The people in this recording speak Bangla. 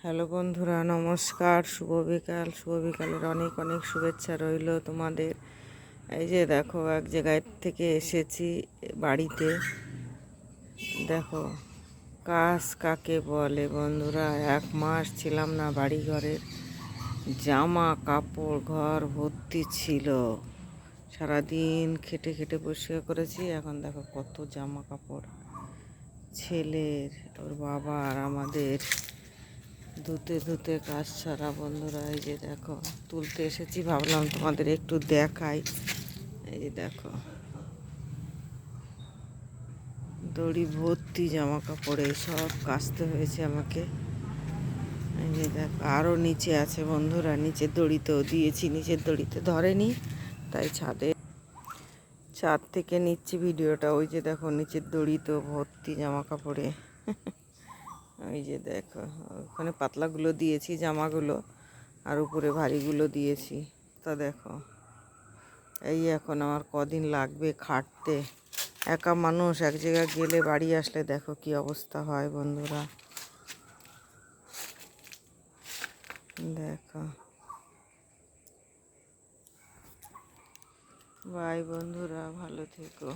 হ্যালো বন্ধুরা, নমস্কার। শুভ বিকালের অনেক অনেক শুভেচ্ছা রইল তোমাদের। এই যে দেখো, এক জায়গায় থেকে এসেছি বাড়িতে। দেখো, কাজ কাকে বলে বন্ধুরা। 1 মাস ছিলাম না বাড়ি ঘরের, জামা কাপড় ঘর ভর্তি ছিল। সারাদিন খেটে খেটে পরিষ্কার করেছি। এখন দেখো কত জামা কাপড়, ছেলের, ওর বাবা আর আমাদের। ধুতে ধুতে কাজ ছাড়া বন্ধুরা। এই যে দেখো, তুলতে এসেছি, ভাবলাম তোমাদের একটু দেখাই। এই যে দেখো, দড়ি ভর্তি জামা কাপড়ে সব কাচতে হয়েছে আমাকে। এই যে দেখো, আরও নিচে আছে বন্ধুরা, নিচের দড়িতেও দিয়েছি, নিচের দড়িতে ধরেনি, তাই ছাদ থেকে নিচ্ছি ভিডিওটা। ওই যে দেখো, নিচের দড়িতেও ভর্তি জামা কাপড়ে। ওই যে দেখো, ওখানে পাতলাগুলো দিয়েছি জামাগুলো, আর উপরে ভারীগুলো দিয়েছি। তা দেখো, এই এখন আমার কদিন লাগবে খাটতে। একা মানুষ, এক জায়গায় গেলে বাড়ি আসলে দেখো কি অবস্থা হয় বন্ধুরা। দেখো, বাই বন্ধুরা, ভালো থেকো।